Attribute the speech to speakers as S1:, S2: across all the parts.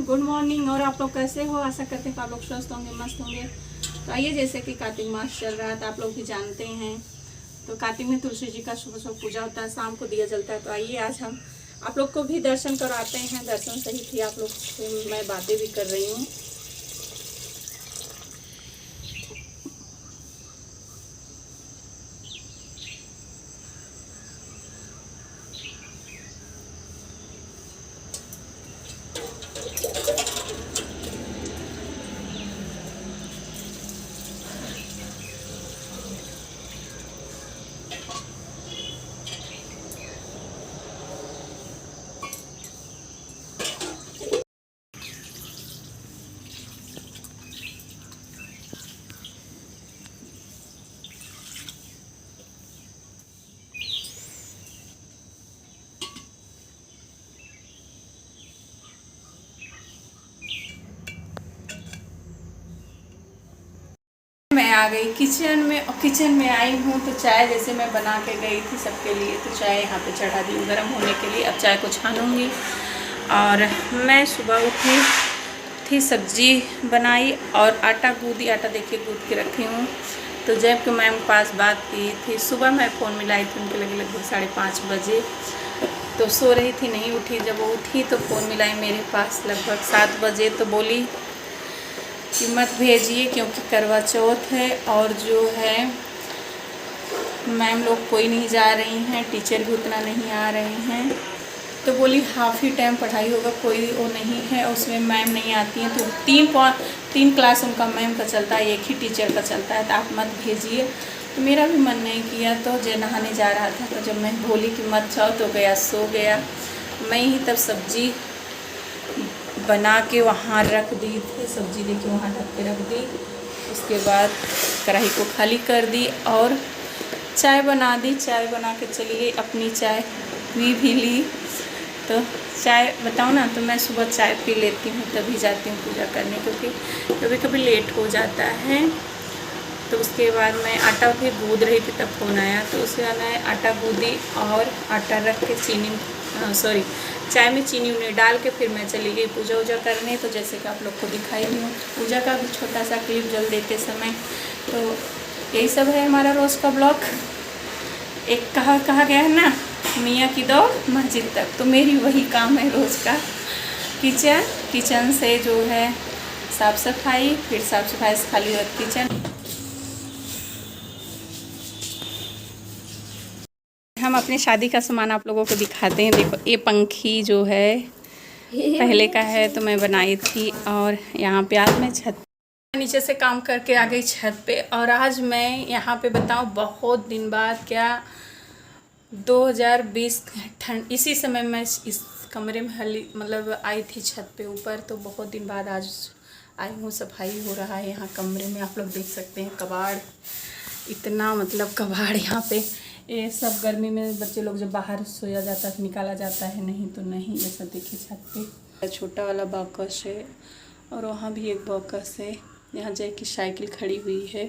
S1: Good morning. और आप लोग कैसे हो? आशा करते हैं कि आप लोग स्वस्थ होंगे, मस्त होंगे। तो आइए, जैसे कि कार्तिक मास चल रहा है तो आप लोग भी जानते हैं, तो कार्तिक में तुलसी जी का सुबह सुबह पूजा होता है, शाम को दिया जलता है। तो आइए आज हम आप लोग को भी दर्शन कराते हैं। दर्शन सहित ही आप लोग से मैं बातें भी कर रही हूँ। मैं आ गई किचन में, और किचन में आई हूँ तो चाय जैसे मैं बना के गई थी सबके लिए, तो चाय यहाँ पे चढ़ा दी गर्म होने के लिए। अब चाय को छानूंगी। और मैं सुबह उठी थी, सब्जी बनाई और आटा गूंदी। आटा देखिए गूंद के रखी हूँ। तो जब के मैम के पास बात की थी, सुबह मैं फ़ोन मिलाई थी उनके लगे लगभग 5:30 बजे। तो सो रही थी, नहीं उठी। जब वो उठी तो फ़ोन मिलाई मेरे पास लगभग 7 बजे। तो बोली कि मत भेजिए क्योंकि करवा चौथ है, और जो है मैम लोग कोई नहीं जा रही हैं, टीचर भी उतना नहीं आ रहे हैं। तो बोली हाफ़ ही टाइम पढ़ाई होगा, कोई वो नहीं है, उसमें मैम नहीं आती हैं। तो 3 क्लास उनका मैम का चलता है, एक ही टीचर का चलता है, तो आप मत भेजिए। तो मेरा भी मन नहीं किया, तो जय नहाने जा रहा था। तो जब मैं बोली कि मत जाओ तो गया, सो गया। मैं ही तब सब्जी बना के वहाँ रख दी थी, सब्जी लेके वहाँ ढक के रख दी। उसके बाद कढ़ाई को खाली कर दी और चाय बना दी। चाय बना के चली गई, अपनी चाय पी भी ली। तो चाय बताऊँ ना, तो मैं सुबह चाय पी लेती हूँ तभी जाती हूँ पूजा करने, क्योंकि कभी कभी लेट हो जाता है। तो उसके बाद मैं आटा भी गूँद रही थी, तब फ़ोन आया। तो उसके बाद मैं आटा गूँदी और आटा रख के चाय में चीनी उन्हें डाल के फिर मैं चली गई पूजा वूजा करने। तो जैसे कि आप लोग को दिखाई दी हूँ पूजा का भी छोटा सा क्लिप जल देते समय। तो यही सब है हमारा रोज़ का ब्लॉग। एक कहा गया है ना, मियाँ की दौड़ मस्जिद तक, तो मेरी वही काम है रोज़ का। किचन से जो है साफ़ सफाई, फिर साफ़ सफाई से खाली हुआ किचन। हम अपनी शादी का सामान आप लोगों को दिखाते हैं। देखो, ये पंखी जो है पहले का है, तो मैं बनाई थी। और यहाँ पे आज मैं नीचे से काम करके आ गई छत पे। और आज मैं यहाँ पे बताऊँ, बहुत दिन बाद, क्या 2020 ठंड इसी समय मैं इस कमरे में मतलब आई थी छत पे ऊपर। तो बहुत दिन बाद आज आई हूँ। सफाई हो रहा है यहाँ कमरे में, आप लोग देख सकते हैं। कबाड़ इतना, मतलब कबाड़ यहाँ पे, ये सब गर्मी में बच्चे लोग जब बाहर सोया जाता है निकाला जाता है, नहीं तो नहीं। ये सब देखिए छत पे छोटा वाला बॉक्स है, और वहाँ भी एक बॉक्स है। यहाँ जय की साइकिल खड़ी हुई है।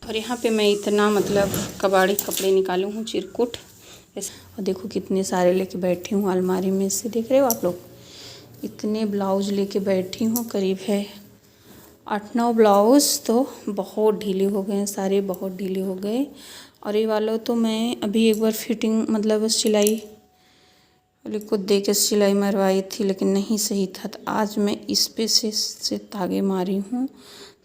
S1: और यहाँ पे मैं इतना, मतलब कबाड़ी कपड़े निकालूँ हूँ, चिरकुट। और देखो कितने सारे लेके बैठी हूँ अलमारी में से, देख रहे हो आप लोग। इतने ब्लाउज लेके बैठी हूँ, करीब है 8-9 ब्लाउज़। तो बहुत ढीले हो गए हैं सारे, बहुत ढीले हो गए। और ये वाला तो मैं अभी एक बार फिटिंग, मतलब सिलाई वाले को दे के सिलाई मरवाई थी, लेकिन नहीं सही था। तो आज मैं इस पे से धागे मारी हूँ,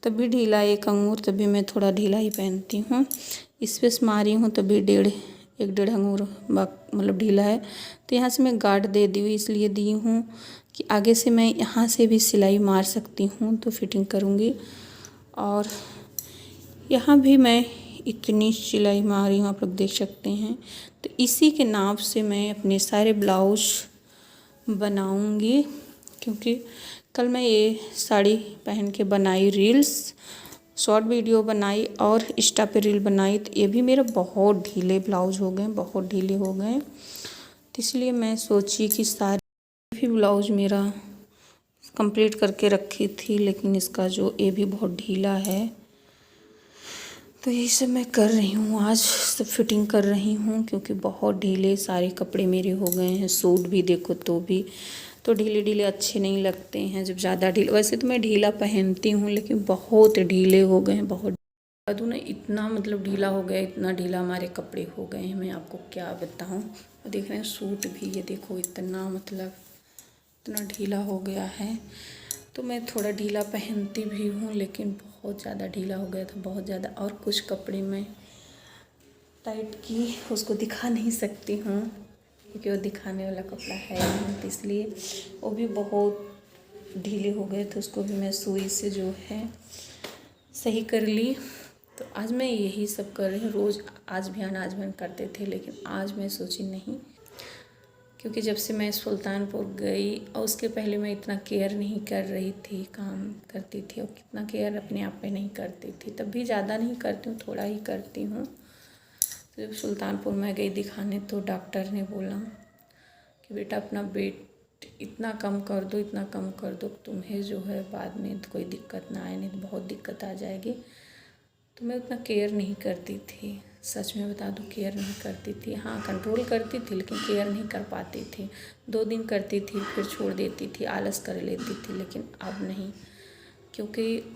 S1: तभी ढीला एक अंगूर, तभी मैं थोड़ा ढीला ही पहनती हूँ। इस पे से मारी हूँ तभी 1.5 अंगूर मतलब ढीला है। तो यहाँ से मैं गार्ड दे दी हुई, इसलिए दी हूँ कि आगे से मैं यहाँ से भी सिलाई मार सकती हूँ, तो फिटिंग करूँगी। और यहाँ भी मैं इतनी सिलाई मारी हूँ, आप लोग देख सकते हैं। तो इसी के नाप से मैं अपने सारे ब्लाउज बनाऊँगी, क्योंकि कल मैं ये साड़ी पहन के बनाई रील्स, शॉर्ट वीडियो बनाई और इंस्टा पे रील बनाई। तो ये भी मेरे बहुत ढीले ब्लाउज हो गए, बहुत ढीले हो गए। तो इसलिए मैं सोची कि सारे भी ब्लाउज मेरा कंप्लीट करके रखी थी, लेकिन इसका जो ये भी बहुत ढीला है। तो यही सब मैं कर रही हूँ, आज सब फिटिंग कर रही हूँ, क्योंकि बहुत ढीले सारे कपड़े मेरे हो गए हैं। सूट भी देखो तो भी तो ढीले ढीले अच्छे नहीं लगते हैं जब ज़्यादा ढीले। वैसे तो मैं ढीला पहनती हूँ लेकिन बहुत ढीले हो गए हैं, बहुत बता ना इतना मतलब ढीला हो गया, इतना ढीला हमारे कपड़े हो गए हैं, मैं आपको क्या बताऊँ। और देख रहे हैं सूट भी, ये देखो इतना मतलब इतना ढीला हो गया है। तो मैं थोड़ा ढीला पहनती भी हूँ लेकिन बहुत ज़्यादा ढीला हो गया था, बहुत ज़्यादा। और कुछ कपड़े में टाइट की उसको दिखा नहीं सकती हूँ क्योंकि वो दिखाने वाला कपड़ा है नहीं, तो इसलिए वो भी बहुत ढीले हो गए थे। उसको भी मैं सुई से जो है सही कर ली। तो आज मैं यही सब कर रही हूँ। रोज़ आज बयान करते थे लेकिन आज मैं सोची नहीं, क्योंकि जब से मैं सुल्तानपुर गई और उसके पहले मैं इतना केयर नहीं कर रही थी, काम करती थी और कितना केयर अपने आप पे नहीं करती थी। तब भी ज़्यादा नहीं करती हूँ, थोड़ा ही करती हूँ। तो जब सुल्तानपुर में गई दिखाने तो डॉक्टर ने बोला कि बेटा अपना वेट इतना कम कर दो, इतना कम कर दो, तुम्हें जो है बाद में तो कोई दिक्कत ना आए, नहीं तो बहुत दिक्कत आ जाएगी। तो मैं उतना केयर नहीं करती थी, सच में बता दूँ केयर नहीं करती थी। हाँ कंट्रोल करती थी लेकिन केयर नहीं कर पाती थी। 2 दिन करती थी फिर छोड़ देती थी, आलस कर लेती थी। लेकिन अब नहीं, क्योंकि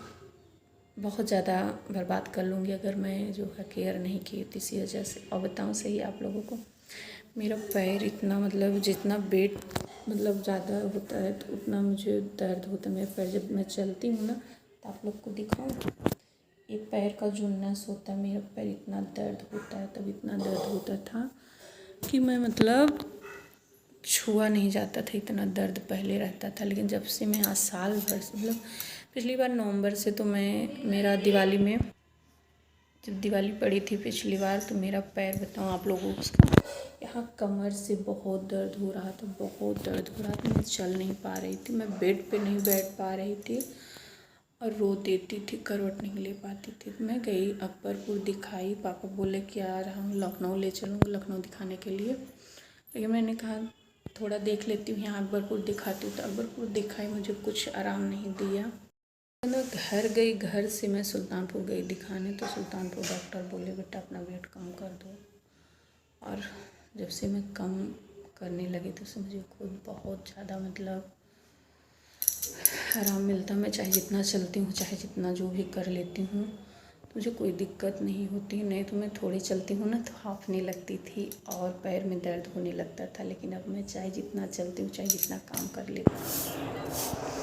S1: बहुत ज़्यादा बर्बाद कर लूँगी अगर मैं जो है केयर नहीं की थी, इसी वजह से। और बताऊँ सही आप लोगों को, मेरा पैर इतना मतलब जितना वेट मतलब ज़्यादा होता है तो उतना मुझे दर्द होता है मेरे पैर। जब मैं चलती हूँ ना तो आप लोग को दिखाऊँ, ये पैर का जो नस होता है, मेरा पैर इतना दर्द होता है, तब इतना दर्द होता था कि मैं मतलब छुआ नहीं जाता था, इतना दर्द पहले रहता था। लेकिन जब से मैं आज साल भर से मतलब पिछली बार नवंबर से तो मेरा दिवाली में जब दिवाली पड़ी थी पिछली बार तो मेरा पैर बताऊँ आप लोगों को, उसका यहाँ कमर से बहुत दर्द हो रहा था, बहुत दर्द हो रहा था। मैं चल नहीं पा रही थी, मैं बेड पे नहीं बैठ पा रही थी और रो देती थी, करवट नहीं ले पाती थी। तो मैं गई अकबरपुर दिखाई, पापा बोले कि आ रहा हूँ लखनऊ ले चलूँगी, लखनऊ दिखाने के लिए। लेकिन मैंने कहा थोड़ा देख लेती हूँ, यहाँ अकबरपुर दिखाती हूँ। तो अकबरपुर दिखाई, मुझे कुछ आराम नहीं दिया। मैं घर गई, घर से मैं सुल्तानपुर गई दिखाने तो सुल्तानपुर डॉक्टर बोले बेटा अपना वेट कम कर दो। और जब से मैं कम करने लगी तो से मुझे खुद बहुत ज़्यादा मतलब आराम मिलता। मैं चाहे जितना चलती हूँ, चाहे जितना जो भी कर लेती हूँ तो मुझे कोई दिक्कत नहीं होती। नहीं तो मैं थोड़ी चलती हूँ ना तो हाँफने लगती थी और पैर में दर्द होने लगता था। लेकिन अब मैं चाहे जितना चलती हूँ, चाहे जितना काम कर लेती हूँ,